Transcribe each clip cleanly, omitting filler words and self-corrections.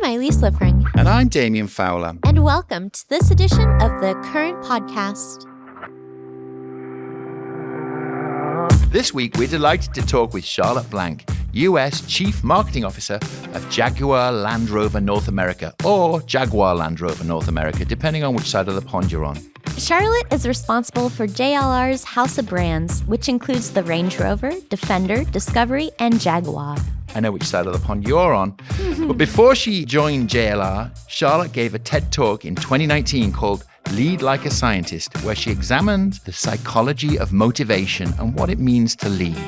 Eileen Liffring. And I'm Damien Fowler. And welcome to this edition of the Current Podcast. This week, we're delighted to talk with Charlotte Blank, U.S. Chief Marketing Officer of Jaguar Land Rover North America, or Jaguar Land Rover North America, depending on which side of the pond you're on. Charlotte is responsible for JLR's house of brands, which includes the Range Rover, Defender, Discovery, and Jaguar. I know which side of the pond you're on. But before she joined JLR, Charlotte gave a TED Talk in 2019 called Lead Like a Scientist, where she examined the psychology of motivation and what it means to lead.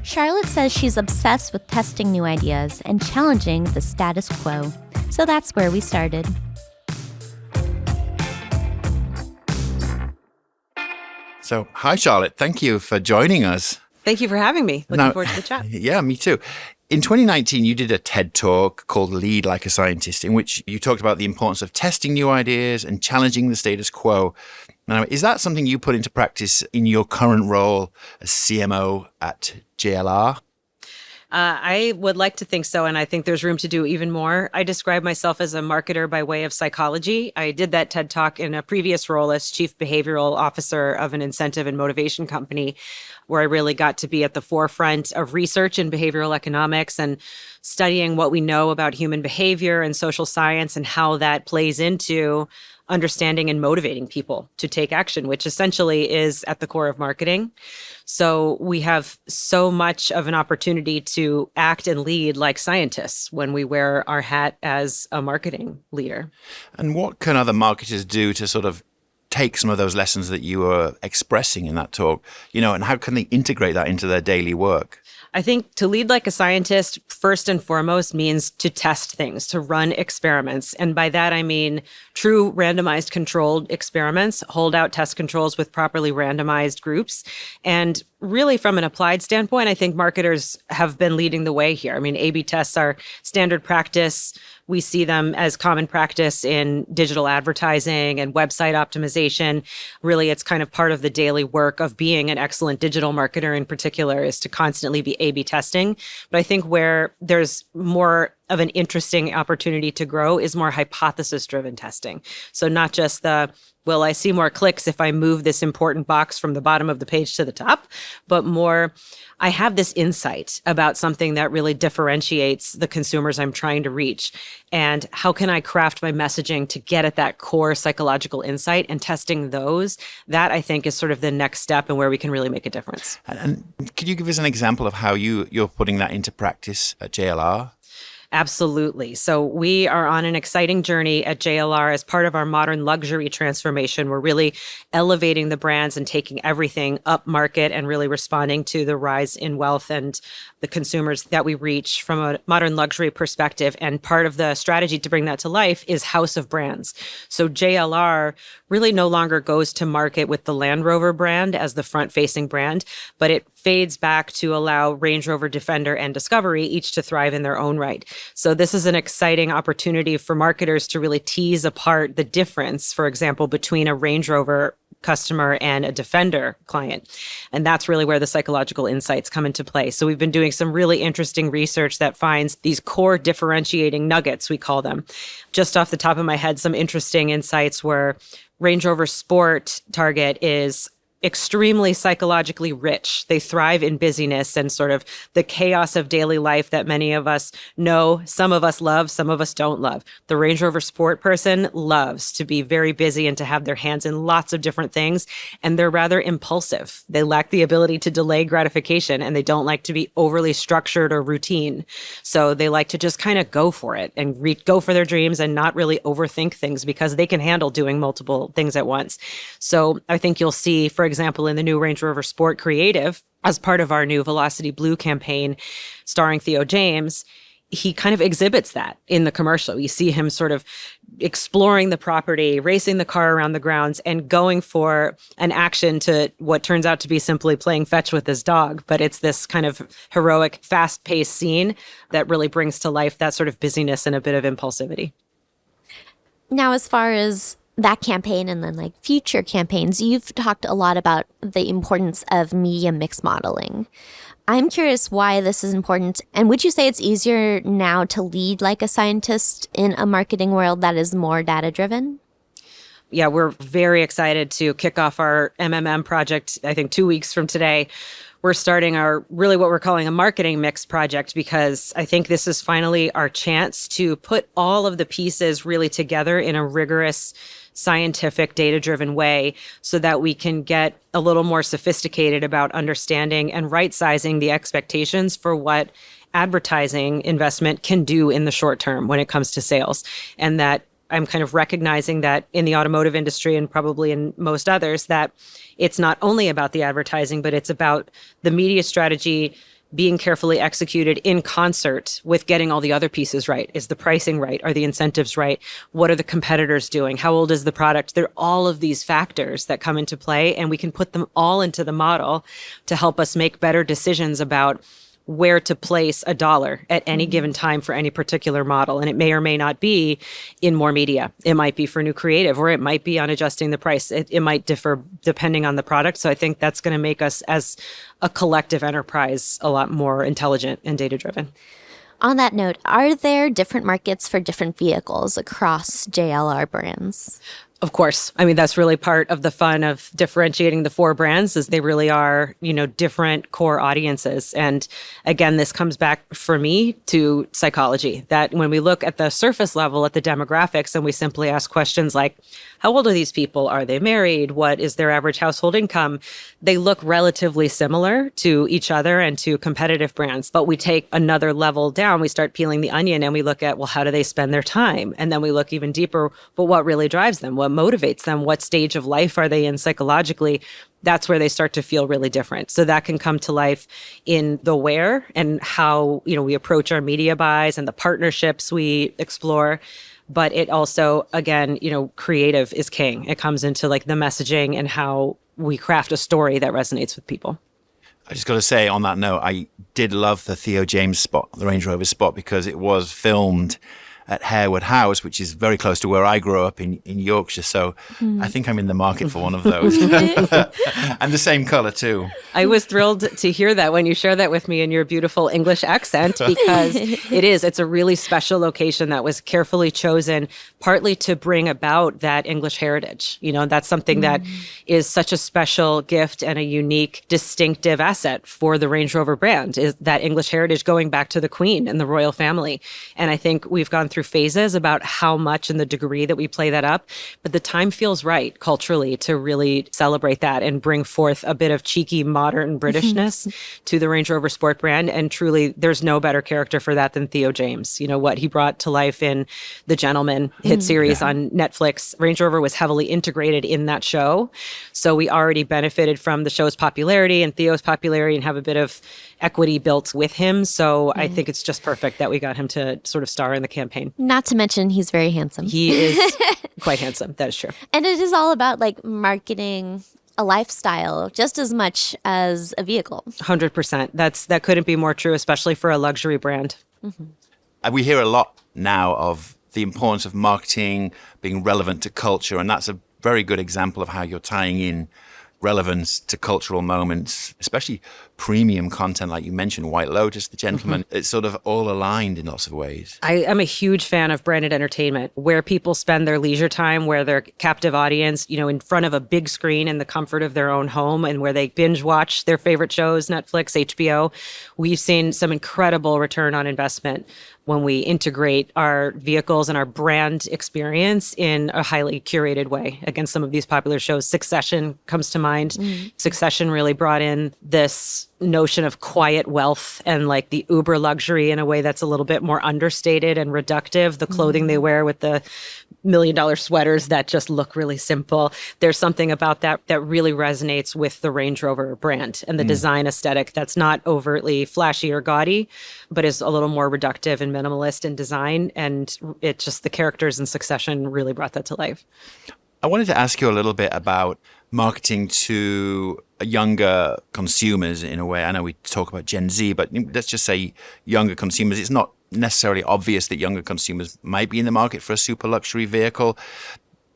Charlotte says she's obsessed with testing new ideas and challenging the status quo. So that's where we started. So, hi, Charlotte. Thank you for joining us. Thank you for having me. Looking forward to the chat. Yeah, me too. In 2019, you did a TED Talk called Lead Like a Scientist, in which you talked about the importance of testing new ideas and challenging the status quo. Now, is that something you put into practice in your current role as CMO at JLR? I would like to think so, and I think there's room to do even more. I describe myself as a marketer by way of psychology. I did that TED Talk in a previous role as Chief Behavioral Officer of an incentive and motivation company, where I really got to be at the forefront of research in behavioral economics and studying what we know about human behavior and social science and how that plays into understanding and motivating people to take action, which essentially is at the core of marketing. So we have so much of an opportunity to act and lead like scientists when we wear our hat as a marketing leader. And what can other marketers do to sort of take some of those lessons that you were expressing in that talk, and how can they integrate that into their daily work? I think to lead like a scientist, first and foremost, means to test things, to run experiments. And by that, I mean true randomized controlled experiments, hold out test controls with properly randomized groups. And really, from an applied standpoint, I think marketers have been leading the way here. I mean, A/B tests are standard practice. We see them as common practice in digital advertising and website optimization. Really, it's kind of part of the daily work of being an excellent digital marketer in particular is to constantly be A/B testing. But I think where there's more of an interesting opportunity to grow is more hypothesis-driven testing. So not just will I see more clicks if I move this important box from the bottom of the page to the top, but more, I have this insight about something that really differentiates the consumers I'm trying to reach. And how can I craft my messaging to get at that core psychological insight, and testing those? That, I think, is sort of the next step and where we can really make a difference. And could you give us an example of how you're putting that into practice at JLR? Absolutely. So we are on an exciting journey at JLR as part of our modern luxury transformation. We're really elevating the brands and taking everything up market and really responding to the rise in wealth and the consumers that we reach from a modern luxury perspective. And part of the strategy to bring that to life is House of Brands. So JLR really no longer goes to market with the Land Rover brand as the front-facing brand, but it fades back to allow Range Rover, Defender, and Discovery each to thrive in their own right. So this is an exciting opportunity for marketers to really tease apart the difference, for example, between a Range Rover customer and a Defender client. And that's really where the psychological insights come into play. So we've been doing some really interesting research that finds these core differentiating nuggets, we call them. Just off the top of my head, some interesting insights where Range Rover Sport target is extremely psychologically rich. They thrive in busyness and sort of the chaos of daily life that many of us know, some of us love, some of us don't love. The Range Rover Sport person loves to be very busy and to have their hands in lots of different things, and they're rather impulsive. They lack the ability to delay gratification, and they don't like to be overly structured or routine. So they like to just kind of go for it and go for their dreams and not really overthink things because they can handle doing multiple things at once. So I think you'll see, for example, in the new Range Rover Sport creative, as part of our new Velocity Blue campaign starring Theo James, he kind of exhibits that in the commercial. You see him sort of exploring the property, racing the car around the grounds, and going for an action to what turns out to be simply playing fetch with his dog. But it's this kind of heroic, fast-paced scene that really brings to life that sort of busyness and a bit of impulsivity. Now, as far as that campaign and then like future campaigns, you've talked a lot about the importance of media mix modeling. I'm curious why this is important. And would you say it's easier now to lead like a scientist in a marketing world that is more data-driven? Yeah, we're very excited to kick off our project, I think 2 weeks from today. We're starting our really what we're calling a marketing mix project, because I think this is finally our chance to put all of the pieces really together in a rigorous, scientific, data-driven way so that we can get a little more sophisticated about understanding and right-sizing the expectations for what advertising investment can do in the short term when it comes to sales. And that I'm kind of recognizing that in the automotive industry and probably in most others, that it's not only about the advertising, but it's about the media strategy being carefully executed in concert with getting all the other pieces right. Is the pricing right? Are the incentives right? What are the competitors doing? How old is the product? There are all of these factors that come into play, and we can put them all into the model to help us make better decisions about where to place a dollar at any given time for any particular model. And it may or may not be in more media. It might be for new creative, or it might be on adjusting the price. It might differ depending on the product. So I think that's going to make us as a collective enterprise a lot more intelligent and data-driven. On that note, are there different markets for different vehicles across JLR brands? Of course. I mean, that's really part of the fun of differentiating the four brands, is they really are, different core audiences. And again, this comes back for me to psychology, that when we look at the surface level at the demographics and we simply ask questions like, how old are these people? Are they married? What is their average household income? They look relatively similar to each other and to competitive brands. But we take another level down, we start peeling the onion, and we look at, well, how do they spend their time? And then we look even deeper, but what really drives them? What motivates them? What stage of life are they in psychologically? That's where they start to feel really different. So that can come to life in the where and how, we approach our media buys and the partnerships we explore. But it also, again, creative is king. It comes into like the messaging and how we craft a story that resonates with people. I just got to say on that note, I did love the Theo James spot, the Range Rover spot, because it was filmed at Harewood House, which is very close to where I grew up in Yorkshire. So I think I'm in the market for one of those. And the same color too. I was thrilled to hear that when you shared that with me in your beautiful English accent, because it's a really special location that was carefully chosen, partly to bring about that English heritage. That's something that is such a special gift and a unique, distinctive asset for the Range Rover brand, is that English heritage going back to the Queen and the royal family. And I think we've gone through phases about how much and the degree that we play that up, but the time feels right culturally to really celebrate that and bring forth a bit of cheeky modern Britishness to the Range Rover Sport brand. And truly, there's no better character for that than Theo James. What he brought to life in The Gentleman hit series on Netflix. Range Rover was heavily integrated in that show. So we already benefited from the show's popularity and Theo's popularity and have a bit of equity built with him. So I think it's just perfect that we got him to sort of star in the campaign. Not to mention he's very handsome. He is quite handsome. That is true. And it is all about like marketing a lifestyle just as much as a vehicle. 100%. That couldn't be more true, especially for a luxury brand. We hear a lot now of the importance of marketing being relevant to culture, and that's a very good example of how you're tying in relevance to cultural moments, especially premium content, like you mentioned, White Lotus, The Gentleman. It's sort of all aligned in lots of ways. I am a huge fan of branded entertainment, where people spend their leisure time, where they're captive audience, in front of a big screen in the comfort of their own home, and where they binge watch their favorite shows, Netflix, HBO. We've seen some incredible return on investment when we integrate our vehicles and our brand experience in a highly curated way against some of these popular shows. Succession comes to mind. Succession really brought in this notion of quiet wealth and like the uber luxury in a way that's a little bit more understated and reductive. The clothing they wear with the $1 million sweaters that just look really simple. There's something about that really resonates with the Range Rover brand and the design aesthetic that's not overtly flashy or gaudy, but is a little more reductive and minimalist in design. And it just, the characters in Succession really brought that to life. I wanted to ask you a little bit about marketing to younger consumers in a way. I know we talk about Gen Z, but let's just say younger consumers. It's not necessarily obvious that younger consumers might be in the market for a super luxury vehicle.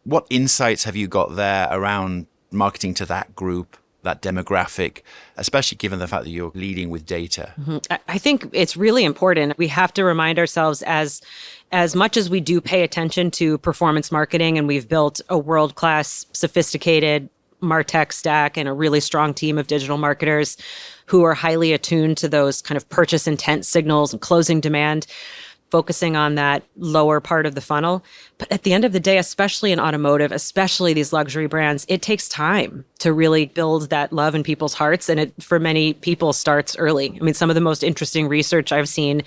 What insights have you got there around marketing to that group that demographic, especially given the fact that you're leading with data? I think it's really important. We have to remind ourselves as much as we do pay attention to performance marketing, and we've built a world-class, sophisticated MarTech stack and a really strong team of digital marketers who are highly attuned to those kind of purchase intent signals and closing demand, focusing on that lower part of the funnel. But at the end of the day, especially in automotive, especially these luxury brands, it takes time to really build that love in people's hearts. And it, for many people, starts early. I mean, some of the most interesting research I've seen,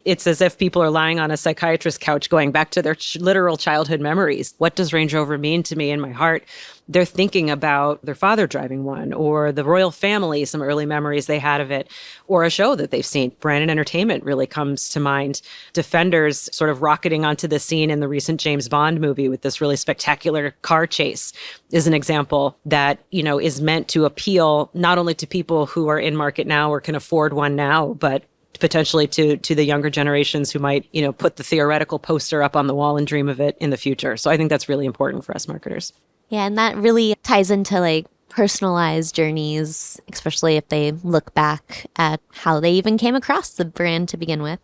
it's as if people are lying on a psychiatrist's couch going back to their literal childhood memories. What does Range Rover mean to me in my heart? They're thinking about their father driving one, or the royal family, some early memories they had of it, or a show that they've seen. Brandon Entertainment really comes to mind. Defenders sort of rocketing onto the scene in the recent James Bond movie with this really spectacular car chase is an example that, is meant to appeal not only to people who are in market now or can afford one now, but potentially to the younger generations who might, put the theoretical poster up on the wall and dream of it in the future. So I think that's really important for us marketers. Yeah, and that really ties into like personalized journeys, especially if they look back at how they even came across the brand to begin with.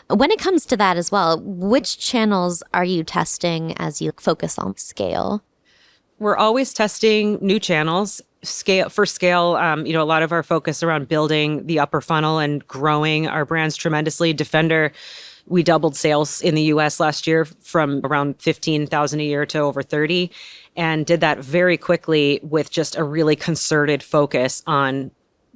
When it comes to that as well, which channels are you testing as you focus on scale? We're always testing new channels. Scale, a lot of our focus around building the upper funnel and growing our brands tremendously. Defender, we doubled sales in the U.S. last year from around 15,000 a year to over 30, and did that very quickly with just a really concerted focus on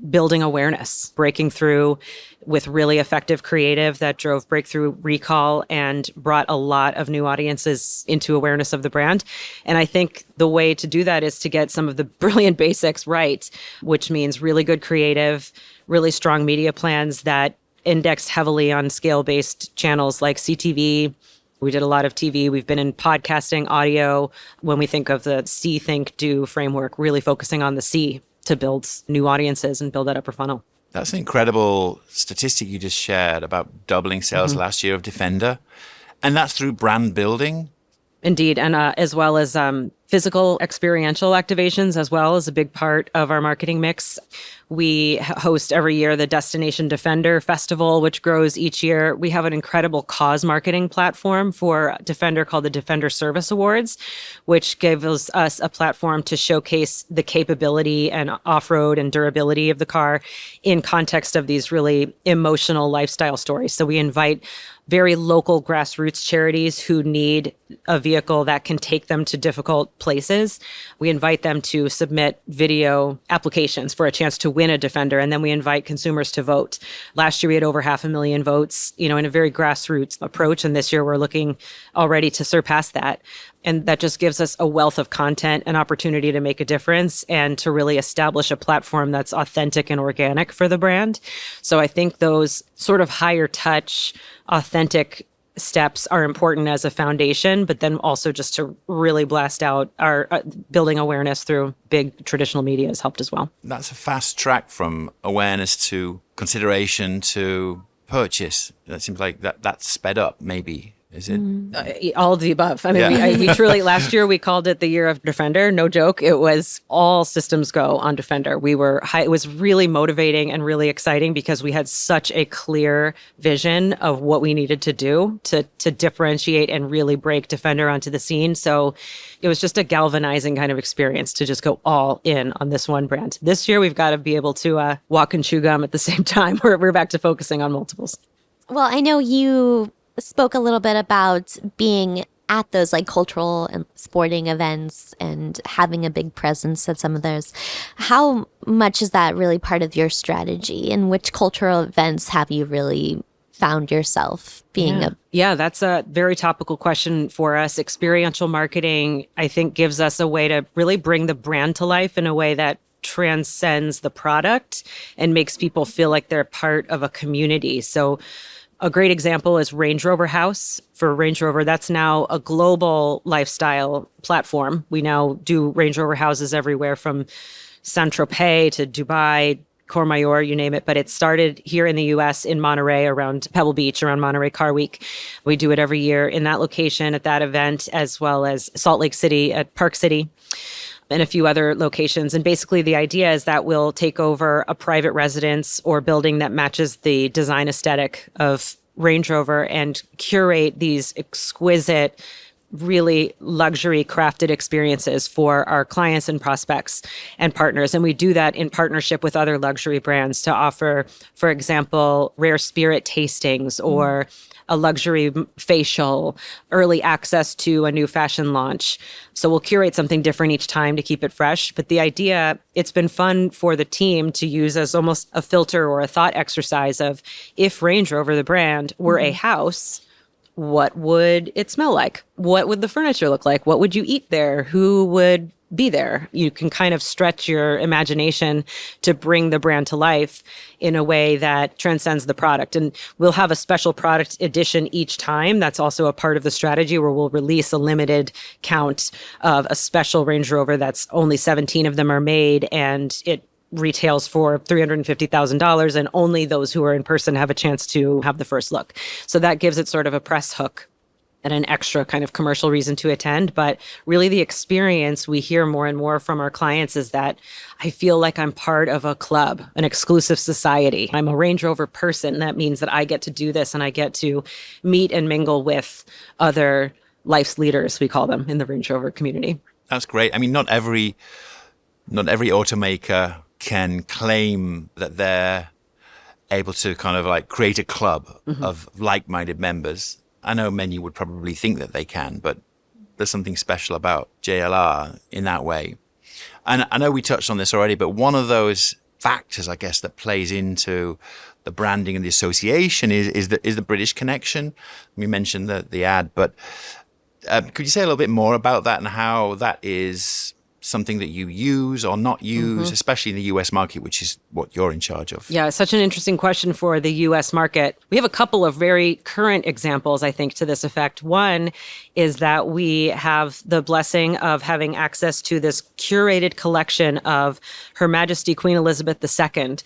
building awareness, breaking through with really effective creative that drove breakthrough recall and brought a lot of new audiences into awareness of the brand. And I think the way to do that is to get some of the brilliant basics right, which means really good creative, really strong media plans that index heavily on scale-based channels like CTV. We did a lot of TV. We've been in podcasting, audio. When we think of the see, think, do framework, really focusing on the C to build new audiences and build that upper funnel. That's an incredible statistic you just shared about doubling sales last year of Defender. And that's through brand building? Indeed. And as well as physical experiential activations as well is a big part of our marketing mix. We host every year the Destination Defender Festival, which grows each year. We have an incredible cause marketing platform for Defender called the Defender Service Awards, which gives us a platform to showcase the capability and off-road and durability of the car in context of these really emotional lifestyle stories. So we invite very local grassroots charities who need a vehicle that can take them to difficult places. We invite them to submit video applications for a chance to win a Defender, and then we invite consumers to vote. Last year, we had over 500,000 votes, in a very grassroots approach, and this year we're looking already to surpass that. And that just gives us a wealth of content, an opportunity to make a difference and to really establish a platform that's authentic and organic for the brand. So I think those sort of higher touch, authentic steps are important as a foundation, but then also just to really blast out our building awareness through big traditional media has helped as well. That's a fast track from awareness to consideration to purchase. That seems like that's sped up maybe. Is it? All of the above. I mean, we truly, last year we called it the year of Defender. No joke. It was all systems go on Defender. It was really motivating and really exciting because we had such a clear vision of what we needed to do to differentiate and really break Defender onto the scene. So it was just a galvanizing kind of experience to just go all in on this one brand. This year we've got to be able to walk and chew gum at the same time. We're back to focusing on multiples. Well, I know you spoke a little bit about being at those like cultural and sporting events and having a big presence at some of those. How much is that really part of your strategy? And which cultural events have you really found yourself being Yeah, that's a very topical question for us. Experiential marketing, I think, gives us a way to really bring the brand to life in a way that transcends the product and makes people feel like they're part of a community. So a great example is Range Rover House. For Range Rover, that's now a global lifestyle platform. We now do Range Rover houses everywhere from Saint-Tropez to Dubai, Courmayeur, you name it. But it started here in the U.S. in Monterey around Pebble Beach, around Monterey Car Week. We do it every year in that location at that event, as well as Salt Lake City at Park City. and a few other locations. And basically the idea is that we'll take over a private residence or building that matches the design aesthetic of Range Rover and curate these exquisite, really luxury crafted experiences for our clients and prospects and partners. And we do that in partnership with other luxury brands to offer, for example, rare spirit tastings or a luxury facial, early access to a new fashion launch. So we'll curate something different each time to keep it fresh. But the idea, it's been fun for the team to use as almost a filter or a thought exercise of, if Range Rover, the brand, were a house, what would it smell like? What would the furniture look like? What would you eat there? Who would be there? You can kind of stretch your imagination to bring the brand to life in a way that transcends the product. And we'll have a special product edition each time. That's also a part of the strategy where we'll release a limited count of a special Range Rover that's only 17 of them are made, and it retails for $350,000, and only those who are in person have a chance to have the first look. So that gives it sort of a press hook and an extra kind of commercial reason to attend. But really the experience we hear more and more from our clients is that I feel like I'm part of a club, an exclusive society. I'm a Range Rover person. That means that I get to do this and I get to meet and mingle with other life's leaders, we call them, in the Range Rover community. That's great. I mean, not every automaker can claim that they're able to kind of like create a club of like-minded members. I know many would probably think that they can, but there's something special about JLR in that way. And I know we touched on this already, but one of those factors, I guess, that plays into the branding and the association is the British connection. We mentioned the ad, but could you say a little bit more about that and how that is something that you use or not use, especially in the US market, which is what you're in charge of? Yeah, such an interesting question for the US market. We have a couple of very current examples, I think, to this effect. One is that we have the blessing of having access to this curated collection of Her Majesty Queen Elizabeth II,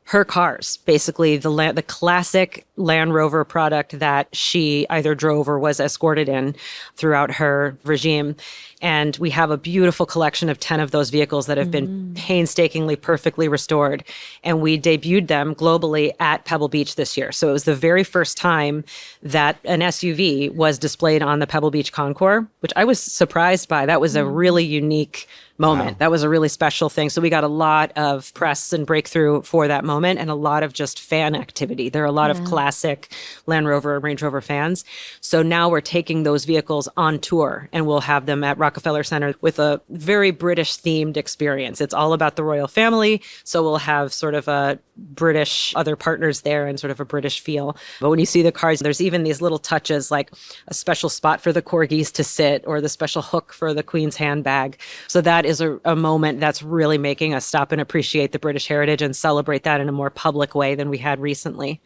her cars, basically the classic Land Rover product that she either drove or was escorted in throughout her regime. And we have a beautiful collection of 10 of those vehicles that have been painstakingly, perfectly restored. And we debuted them globally at Pebble Beach this year. So it was the very first time that an SUV was displayed on the Pebble Beach Concours, which I was surprised by. That was a really unique moment. Wow. That was a really special thing. So we got a lot of press and breakthrough for that moment and a lot of just fan activity. There are a lot of classic Land Rover, Range Rover fans. So now we're taking those vehicles on tour and we'll have them at Rockefeller Center with a very British themed experience. It's all about the royal family. So we'll have sort of a British other partners there and sort of a British feel. But when you see the cars, there's even these little touches like a special spot for the corgis to sit or the special hook for the Queen's handbag. So that is a moment that's really making us stop and appreciate the British heritage and celebrate that in a more public way than we had recently.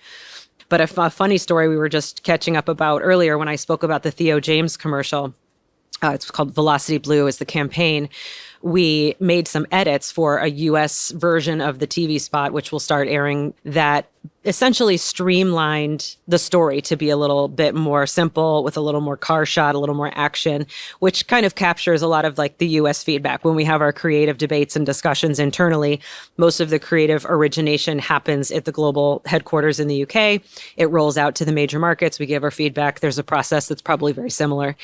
But a funny story we were just catching up about earlier when I spoke about the Theo James commercial. It's called Velocity Blue is the campaign. We made some edits for a US version of the TV spot, which will start airing, that essentially streamlined the story to be a little bit more simple with a little more car shot, a little more action, which kind of captures a lot of like the US feedback. When we have our creative debates and discussions internally, most of the creative origination happens at the global headquarters in the UK. It rolls out to the major markets. We give our feedback. There's a process that's probably very similar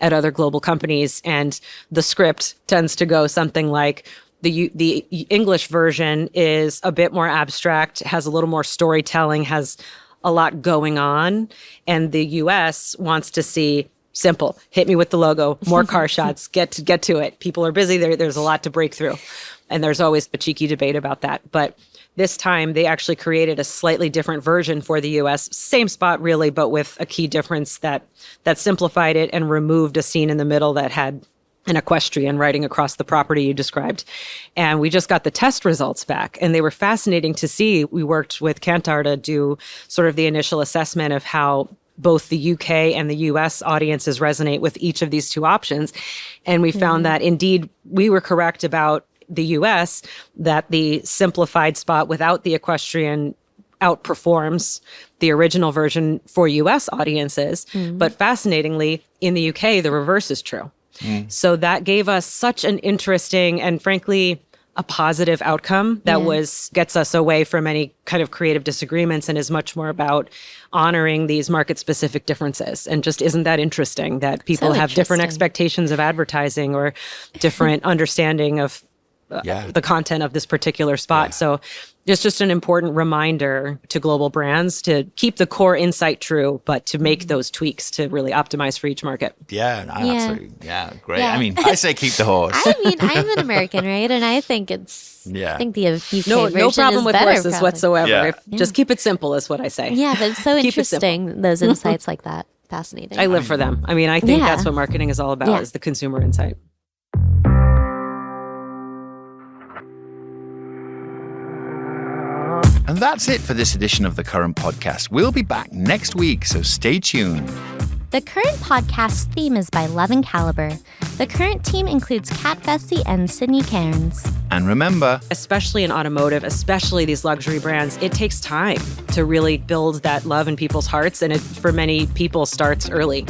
at other global companies. And the script tends to go something like, the English version is a bit more abstract, has a little more storytelling, has a lot going on. And the US wants to see simple, hit me with the logo, more car shots, get to it. People are busy. There's a lot to break through. And there's always a cheeky debate about that. But this time they actually created a slightly different version for the US, same spot really, but with a key difference that simplified it and removed a scene in the middle that had an equestrian riding across the property you described. And we just got the test results back and they were fascinating to see. We worked with Kantar to do sort of the initial assessment of how both the UK and the US audiences resonate with each of these two options. And we found that indeed we were correct about the US, that the simplified spot without the equestrian outperforms the original version for US audiences. But fascinatingly, in the UK, the reverse is true. So that gave us such an interesting and frankly, a positive outcome that gets us away from any kind of creative disagreements and is much more about honoring these market specific differences. And just isn't that interesting that people have different expectations of advertising or different understanding of the content of this particular spot. So it's just an important reminder to global brands to keep the core insight true, but to make those tweaks to really optimize for each market. Absolutely. Yeah, great. I mean, I say keep the horse. I mean, I'm an American, right? And I think I think the UK version No problem is with better, horses probably. whatsoever. Just keep it simple is what I say. Yeah, but it's so Keep it simple. interesting, those insights like that. Fascinating. I live for them. I mean, I think that's what marketing is all about, is the consumer insight. And that's it for this edition of The Current Podcast. We'll be back next week, so stay tuned. The Current Podcast theme is by Love and Caliber. The Current team includes Kat Vesey and Sydney Cairns. And remember, especially in automotive, especially these luxury brands, it takes time to really build that love in people's hearts. And it, for many people, starts early.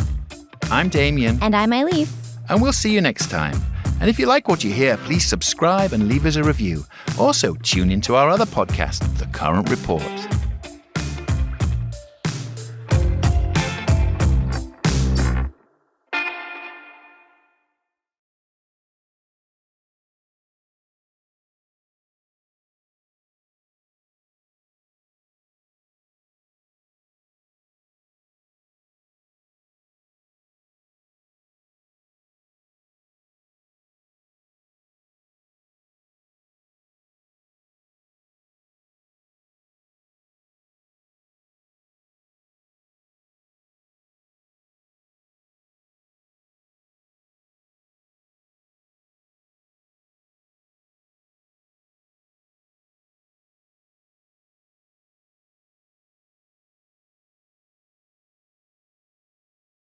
I'm Damien. And I'm Elise. And we'll see you next time. And if you like what you hear, please subscribe and leave us a review. Also, tune into our other podcast, The Current Report.